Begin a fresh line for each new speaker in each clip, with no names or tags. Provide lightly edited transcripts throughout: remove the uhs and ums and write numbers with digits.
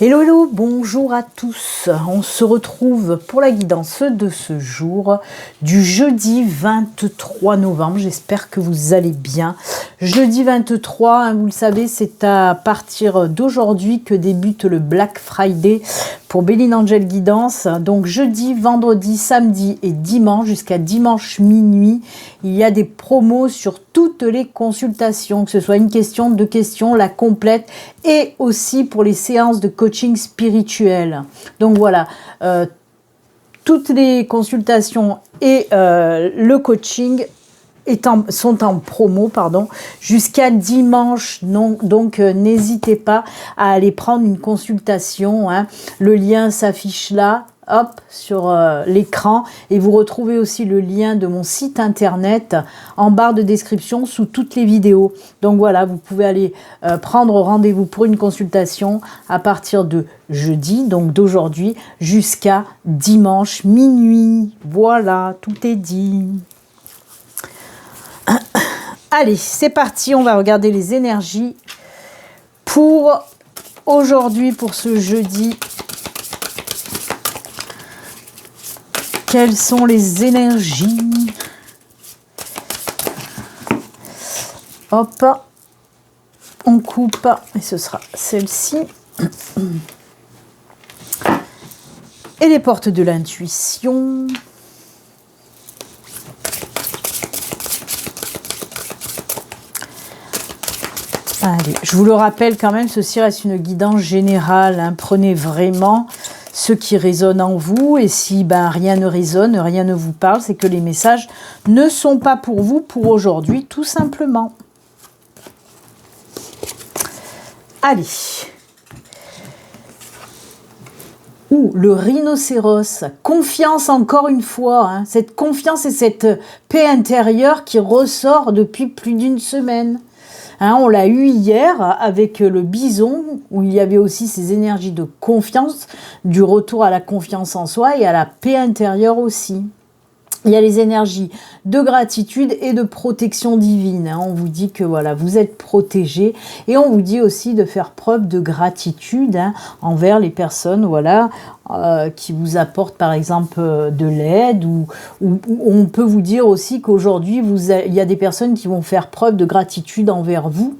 Hello, hello, bonjour à tous. On se retrouve pour la guidance de ce jour du jeudi 23 novembre. J'espère que vous allez bien. Jeudi 23, vous le savez, c'est à partir d'aujourd'hui que débute le Black Friday pour Béline Angel Guidance. Donc jeudi, vendredi, samedi et dimanche, jusqu'à dimanche minuit, il y a des promos sur toutes les consultations, que ce soit une question, deux questions, la complète, et aussi pour les séances de coaching spirituel. Donc voilà, toutes les consultations et le coaching sont en promo, jusqu'à dimanche. Donc n'hésitez pas à aller prendre une consultation. Le lien s'affiche là, hop, sur l'écran, et vous retrouvez aussi le lien de mon site internet en barre de description sous toutes les vidéos. Donc voilà, vous pouvez aller prendre rendez-vous pour une consultation à partir de jeudi, donc d'aujourd'hui, jusqu'à dimanche minuit. Voilà, tout est dit. Allez, c'est parti, on va regarder les énergies pour aujourd'hui, pour ce jeudi. Quelles sont les énergies? Hop, on coupe, et ce sera celle-ci. Et les portes de l'intuition. Allez, je vous le rappelle quand même, ceci reste une guidance générale. Prenez vraiment ce qui résonne en vous, et si rien ne résonne, rien ne vous parle, c'est que les messages ne sont pas pour vous pour aujourd'hui, tout simplement. Allez. Le rhinocéros, confiance encore une fois, cette confiance et cette paix intérieure qui ressort depuis plus d'une semaine. On l'a eu hier avec le bison, où il y avait aussi ces énergies de confiance, du retour à la confiance en soi et à la paix intérieure aussi. Il y a les énergies de gratitude et de protection divine. On vous dit que voilà, vous êtes protégés, et on vous dit aussi de faire preuve de gratitude envers les personnes, qui vous apportent par exemple de l'aide, ou on peut vous dire aussi qu'aujourd'hui il y a des personnes qui vont faire preuve de gratitude envers vous.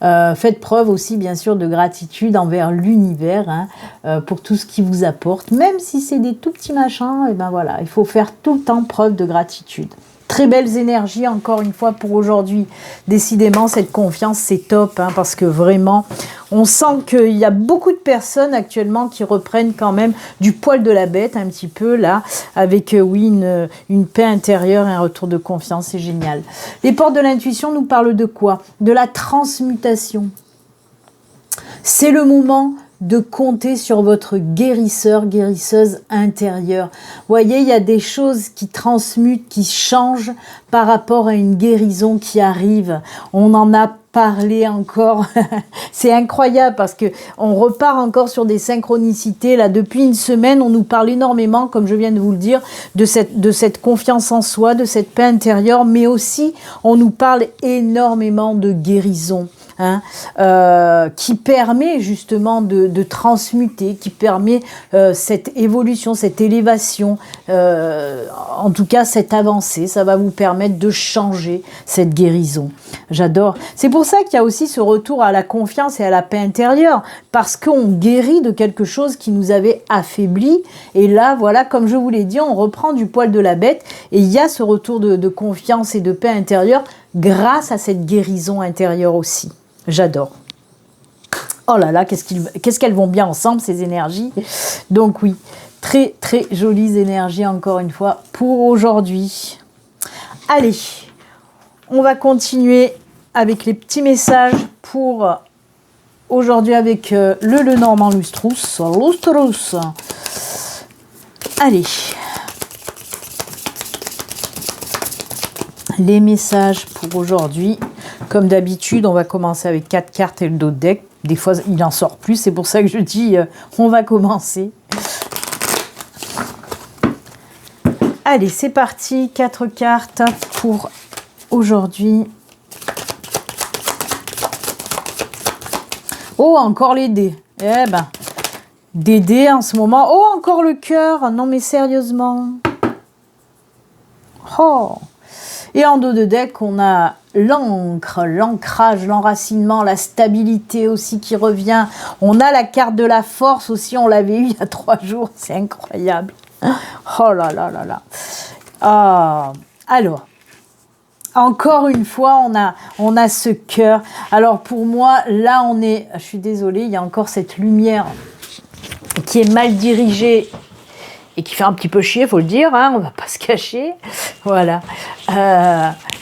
Faites preuve aussi bien sûr de gratitude envers l'univers, pour tout ce qui vous apporte, même si c'est des tout petits machins. Et voilà, il faut faire tout le temps preuve de gratitude. Très belles énergies encore une fois pour aujourd'hui. Décidément, cette confiance, c'est top, parce que vraiment, on sent qu'il y a beaucoup de personnes actuellement qui reprennent quand même du poil de la bête, un petit peu là, avec une paix intérieure et un retour de confiance. C'est génial. Les portes de l'intuition nous parlent de quoi? De la transmutation. C'est le moment de compter sur votre guérisseur, guérisseuse intérieure. Vous voyez, il y a des choses qui transmutent, qui changent par rapport à une guérison qui arrive. On en a parlé encore. C'est incroyable parce que on repart encore sur des synchronicités. Là, depuis une semaine, on nous parle énormément, comme je viens de vous le dire, de cette confiance en soi, de cette paix intérieure, mais aussi on nous parle énormément de guérison. Qui permet justement de transmuter, qui permet cette évolution, cette élévation, en tout cas cette avancée. Ça va vous permettre de changer cette guérison. J'adore. C'est pour ça qu'il y a aussi ce retour à la confiance et à la paix intérieure, parce qu'on guérit de quelque chose qui nous avait affaibli, et là voilà, comme je vous l'ai dit, on reprend du poil de la bête, et il y a ce retour de confiance et de paix intérieure grâce à cette guérison intérieure aussi. J'adore. Oh là là, qu'est-ce qu'elles vont bien ensemble, ces énergies. Donc oui, très très jolies énergies encore une fois pour aujourd'hui. Allez, on va continuer avec les petits messages pour aujourd'hui avec le Lenormand Lustrous. Allez. Les messages pour aujourd'hui. Comme d'habitude, on va commencer avec 4 cartes et le dos de deck. Des fois, il en sort plus, c'est pour ça que je dis on va commencer. Allez, c'est parti. 4 cartes pour aujourd'hui. Oh, encore les dés. Eh ben, d'aider en ce moment. Oh, encore le cœur. Non, mais sérieusement. Oh. Et en dos de deck, on a l'encre, l'ancrage, l'enracinement, la stabilité aussi qui revient. On a la carte de la force aussi, on l'avait eu il y a 3 jours, c'est incroyable. Oh là là là là. Ah, alors, encore une fois, on a ce cœur. Alors pour moi, là on est, je suis désolée, il y a encore cette lumière qui est mal dirigée et qui fait un petit peu chier, il faut le dire, hein, on ne va pas se cacher. Voilà.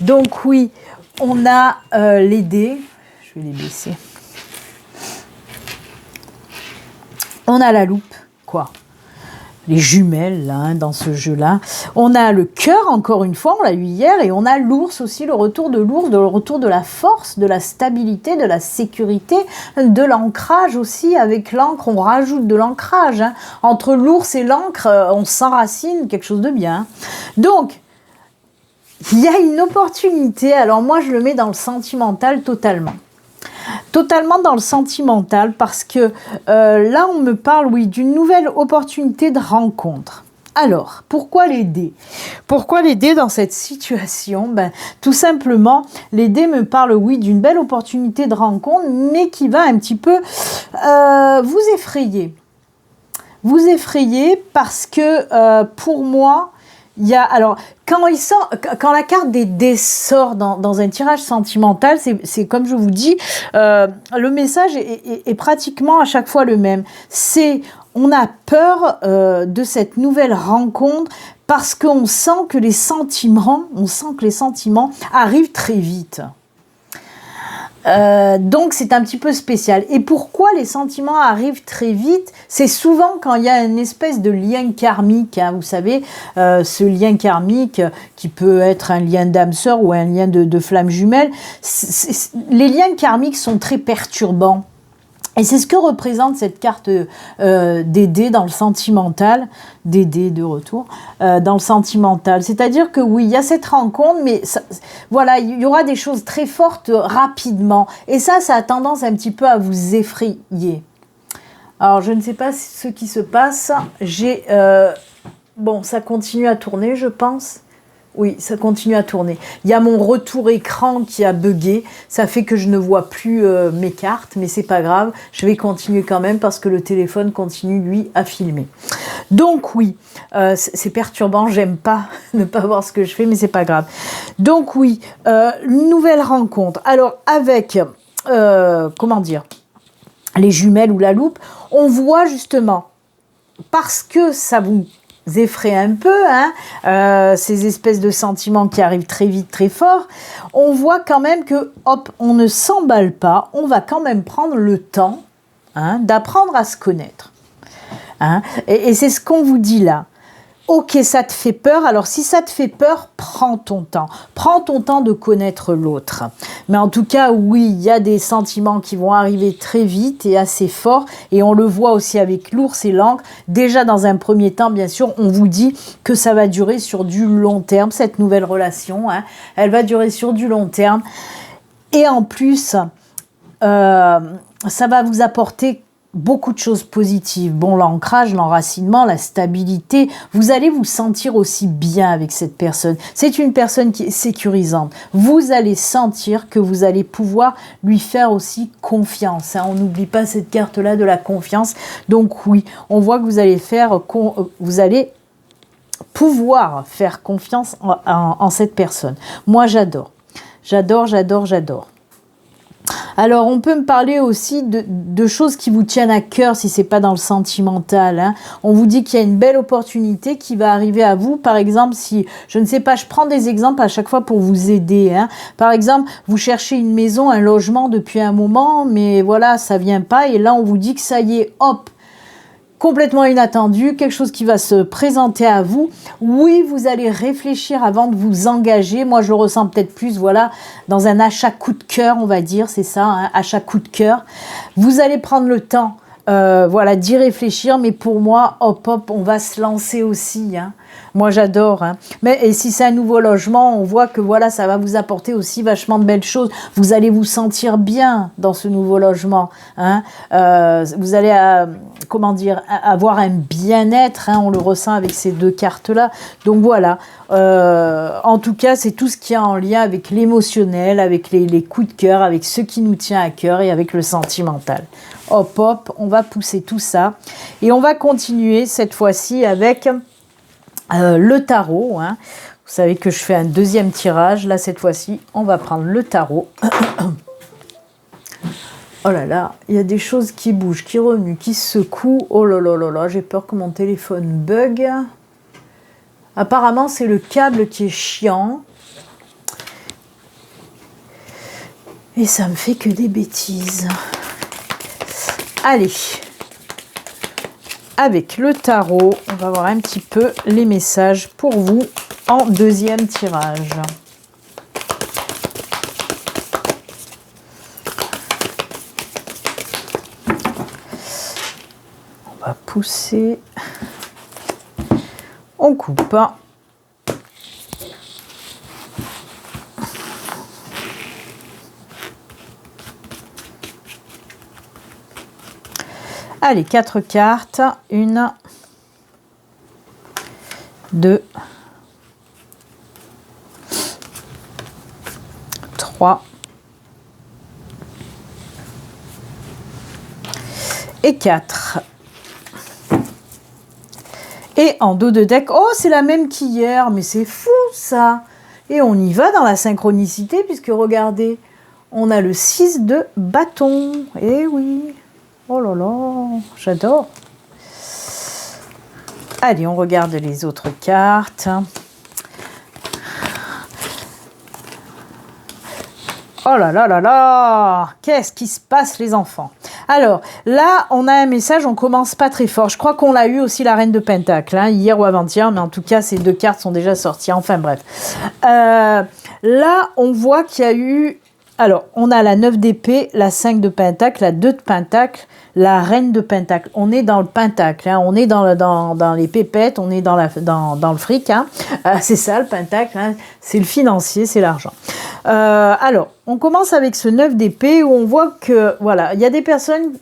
Donc oui, on a les dés. Je vais les baisser. On a la loupe, quoi. Les jumelles, là, hein, dans ce jeu-là. On a le cœur, encore une fois, on l'a eu hier, et on a l'ours aussi, le retour de l'ours, le retour de la force, de la stabilité, de la sécurité, de l'ancrage aussi. Avec l'encre, on rajoute de l'ancrage. Hein. Entre l'ours et l'encre, on s'enracine, quelque chose de bien. Donc, il y a une opportunité, alors moi je le mets dans le sentimental totalement. Totalement dans le sentimental parce que là on me parle, oui, d'une nouvelle opportunité de rencontre. Alors, pourquoi les dés? Pourquoi les dés dans cette situation? Ben, tout simplement, les dés me parlent, oui, d'une belle opportunité de rencontre, mais qui va un petit peu vous effrayer. Vous effrayer parce que pour moi, il y a, alors, quand la carte des dés sort dans un tirage sentimental, c'est comme je vous dis, le message est pratiquement à chaque fois le même. On a peur de cette nouvelle rencontre parce qu'on sent que les sentiments arrivent très vite. Donc c'est un petit peu spécial. Et pourquoi les sentiments arrivent très vite? C'est souvent quand il y a une espèce de lien karmique, hein, vous savez, ce lien karmique qui peut être un lien d'âme sœur ou un lien de flamme jumelle. Les liens karmiques sont très perturbants. Et c'est ce que représente cette carte des dés dans le sentimental, des dés de retour, dans le sentimental. C'est-à-dire que oui, il y a cette rencontre, mais ça, voilà, il y aura des choses très fortes rapidement. Et ça a tendance un petit peu à vous effrayer. Alors, je ne sais pas ce qui se passe. Bon, ça continue à tourner, je pense. Oui, ça continue à tourner. Il y a mon retour écran qui a bugué. Ça fait que je ne vois plus mes cartes, mais c'est pas grave. Je vais continuer quand même parce que le téléphone continue, lui, à filmer. Donc oui, c'est perturbant. J'aime pas ne pas voir ce que je fais, mais c'est pas grave. Donc oui, une nouvelle rencontre. Alors avec, comment dire, les jumelles ou la loupe, on voit justement, parce que ça vous effraie un peu, hein, ces espèces de sentiments qui arrivent très vite, très fort, on voit quand même que, hop, on ne s'emballe pas, on va quand même prendre le temps, hein, d'apprendre à se connaître. Hein, et c'est ce qu'on vous dit là. Ok, ça te fait peur, alors si ça te fait peur, prends ton temps. Prends ton temps de connaître l'autre. Mais en tout cas, oui, il y a des sentiments qui vont arriver très vite et assez forts. Et on le voit aussi avec l'ours et l'encre. Déjà, dans un premier temps, bien sûr, on vous dit que ça va durer sur du long terme, cette nouvelle relation. Hein, elle va durer sur du long terme. Et en plus, ça va vous apporter beaucoup de choses positives. Bon, l'ancrage, l'enracinement, la stabilité, vous allez vous sentir aussi bien avec cette personne. C'est une personne qui est sécurisante. Vous allez sentir que vous allez pouvoir lui faire aussi confiance. Hein. On n'oublie pas cette carte-là de la confiance. Donc oui, on voit que vous allez pouvoir faire confiance en cette personne. Moi, j'adore. J'adore, j'adore, j'adore. Alors, on peut me parler aussi de choses qui vous tiennent à cœur si c'est pas dans le sentimental. Hein. On vous dit qu'il y a une belle opportunité qui va arriver à vous. Par exemple, si, je ne sais pas, je prends des exemples à chaque fois pour vous aider. Hein. Par exemple, vous cherchez une maison, un logement depuis un moment, mais voilà, ça vient pas. Et là, on vous dit que ça y est, hop, complètement inattendu, quelque chose qui va se présenter à vous. Oui, vous allez réfléchir avant de vous engager. Moi, je le ressens peut-être plus, voilà, dans un achat coup de cœur, on va dire, c'est ça, hein, achat coup de cœur. Vous allez prendre le temps, voilà, d'y réfléchir, mais pour moi, hop, hop, on va se lancer aussi, hein. Moi, j'adore. Hein. Et si c'est un nouveau logement, on voit que voilà, ça va vous apporter aussi vachement de belles choses. Vous allez vous sentir bien dans ce nouveau logement. Hein. Vous allez, comment dire, avoir un bien-être, hein, on le ressent avec ces deux cartes-là. Donc voilà, en tout cas, c'est tout ce qui est en lien avec l'émotionnel, avec les coups de cœur, avec ce qui nous tient à cœur et avec le sentimental. Hop, hop, on va pousser tout ça. Et on va continuer cette fois-ci avec le tarot, hein. Vous savez que je fais un deuxième tirage. Là, cette fois-ci, on va prendre le tarot. Oh là là, il y a des choses qui bougent, qui remuent, qui secouent. Oh là là là là, j'ai peur que mon téléphone bug. Apparemment, c'est le câble qui est chiant. Et ça me fait que des bêtises. Allez. Avec le tarot, on va voir un petit peu les messages pour vous en deuxième tirage. On va pousser. On coupe. Allez, 4 cartes. 1, 2, 3 et 4. Et en dos de deck, oh, c'est la même qu'hier, mais c'est fou ça. Et on y va dans la synchronicité, puisque regardez, on a le 6 de bâton. Eh oui. Oh là là, j'adore. Allez, on regarde les autres cartes. Oh là là là là, qu'est-ce qui se passe les enfants? Alors, là, on a un message, on commence pas très fort. Je crois qu'on l'a eu aussi, la Reine de Pentacle, hein, hier ou avant-hier, mais en tout cas, ces deux cartes sont déjà sorties. Enfin bref. Là, on voit qu'il y a eu... Alors, on a la 9 d'épée, la 5 de Pentacle, la 2 de Pentacle, la Reine de Pentacle. On est dans le Pentacle, hein, on est dans les pépettes, on est dans le fric. Hein. C'est ça, le Pentacle, hein, c'est le financier, c'est l'argent. Alors, on commence avec ce 9 d'épée où on voit que, voilà, il y a des personnes...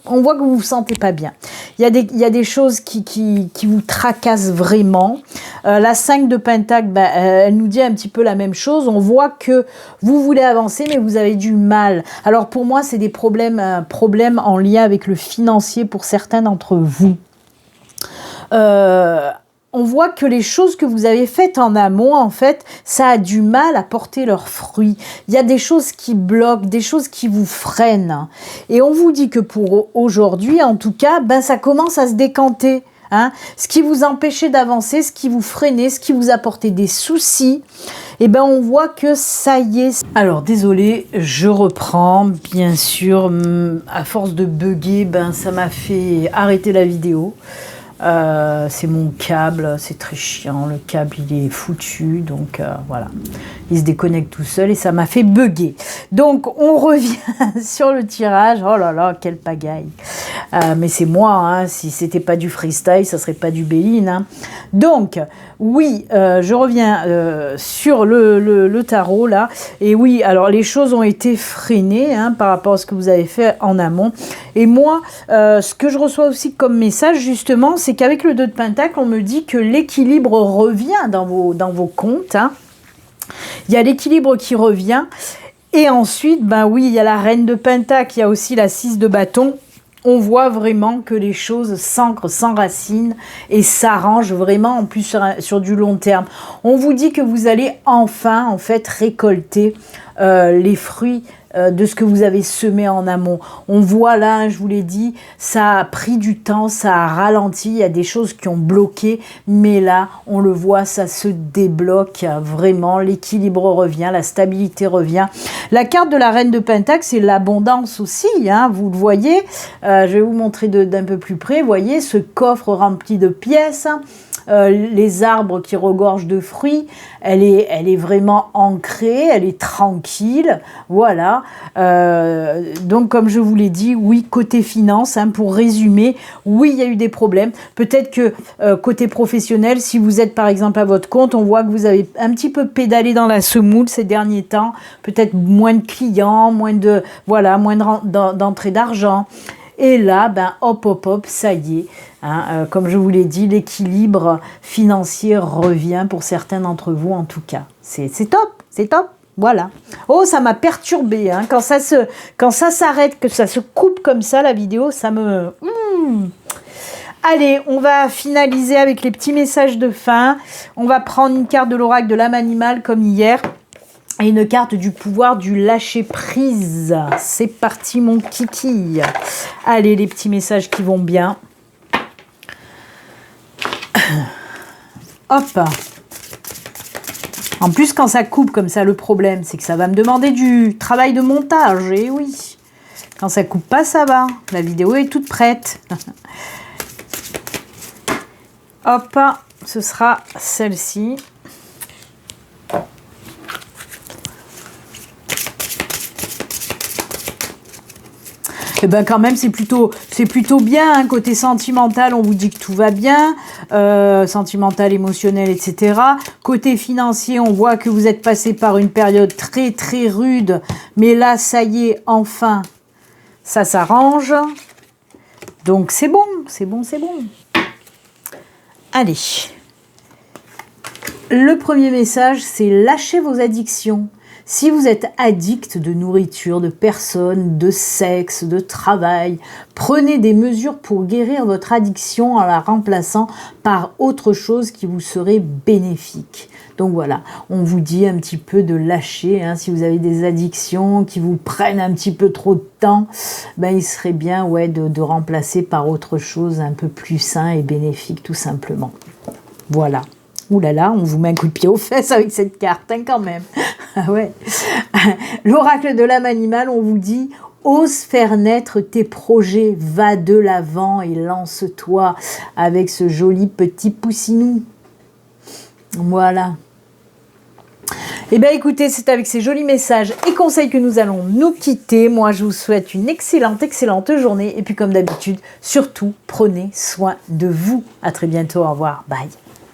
on voit que vous vous sentez pas bien. Il y a des choses qui vous tracassent vraiment. La 5 de Pentacle, elle nous dit un petit peu la même chose. On voit que vous voulez avancer, mais vous avez du mal. Alors pour moi, c'est des problèmes en lien avec le financier pour certains d'entre vous. On voit que les choses que vous avez faites en amont, en fait, ça a du mal à porter leurs fruits. Il y a des choses qui bloquent, des choses qui vous freinent. Et on vous dit que pour aujourd'hui, en tout cas, ça commence à se décanter. Hein. Ce qui vous empêchait d'avancer, ce qui vous freinait, ce qui vous apportait des soucis, on voit que ça y est. Alors, désolé, je reprends. Bien sûr, à force de bugger, ça m'a fait arrêter la vidéo. C'est mon câble, c'est très chiant, le câble il est foutu, donc voilà, il se déconnecte tout seul et ça m'a fait bugger. Donc on revient sur le tirage. Oh là là, quelle pagaille. Mais c'est moi, hein, si c'était pas du freestyle, ça serait pas du Béline. Hein. Donc oui, je reviens sur le tarot là, et oui, alors les choses ont été freinées, hein, par rapport à ce que vous avez fait en amont. Et moi, ce que je reçois aussi comme message justement, c'est qu'avec le 2 de Pentacle, on me dit que l'équilibre revient dans vos comptes. Hein. Il y a l'équilibre qui revient. Et ensuite, oui, il y a la Reine de Pentacle, il y a aussi la 6 de bâton. On voit vraiment que les choses s'ancrent, s'enracinent et s'arrangent vraiment en plus sur du long terme. On vous dit que vous allez enfin, en fait, récolter les fruits de ce que vous avez semé en amont. On voit là, je vous l'ai dit, ça a pris du temps, ça a ralenti, il y a des choses qui ont bloqué, mais là, on le voit, ça se débloque vraiment, l'équilibre revient, la stabilité revient. La carte de la Reine de Pentacle, c'est l'abondance aussi, hein, vous le voyez, je vais vous montrer d'un peu plus près, vous voyez, ce coffre rempli de pièces, les arbres qui regorgent de fruits, elle est vraiment ancrée, elle est tranquille, voilà. Donc comme je vous l'ai dit, oui, côté finance, hein, pour résumer, oui, il y a eu des problèmes. Peut-être que côté professionnel, si vous êtes par exemple à votre compte, on voit que vous avez un petit peu pédalé dans la semoule ces derniers temps, peut-être moins de clients, moins d'entrée d'argent. Et là, ben, hop, hop, hop, ça y est. Hein, comme je vous l'ai dit, l'équilibre financier revient pour certains d'entre vous en tout cas. C'est top, c'est top. Voilà. Oh, ça m'a perturbé. Hein. Quand ça s'arrête, que ça se coupe comme ça, la vidéo, ça me... Allez, on va finaliser avec les petits messages de fin. On va prendre une carte de l'oracle de l'âme animale comme hier. Et une carte du pouvoir du lâcher-prise. C'est parti, mon kiki. Allez, les petits messages qui vont bien. Hop. En plus, quand ça coupe comme ça, le problème, c'est que ça va me demander du travail de montage. Et oui. Quand ça coupe pas, ça va. La vidéo est toute prête. Hop, ce sera celle-ci. Et ben quand même, c'est plutôt bien. Hein. Côté sentimental, on vous dit que tout va bien. Sentimental, émotionnel, etc. Côté financier, on voit que vous êtes passé par une période très, très rude. Mais là, ça y est, enfin, ça s'arrange. Donc, c'est bon, c'est bon, c'est bon. Allez. Le premier message, c'est lâchez vos addictions. Si vous êtes addict de nourriture, de personnes, de sexe, de travail, prenez des mesures pour guérir votre addiction en la remplaçant par autre chose qui vous serait bénéfique. Donc voilà, on vous dit un petit peu de lâcher. Hein, si vous avez des addictions qui vous prennent un petit peu trop de temps, ben, il serait bien de remplacer par autre chose un peu plus sain et bénéfique tout simplement. Voilà. Ouh là là, on vous met un coup de pied aux fesses avec cette carte, hein, quand même. Ah ouais. L'oracle de l'âme animale, on vous dit « Ose faire naître tes projets, va de l'avant et lance-toi avec ce joli petit poussinou. » Voilà. Eh bien écoutez, c'est avec ces jolis messages et conseils que nous allons nous quitter. Moi, je vous souhaite une excellente, excellente journée. Et puis comme d'habitude, surtout, prenez soin de vous. À très bientôt, au revoir, bye.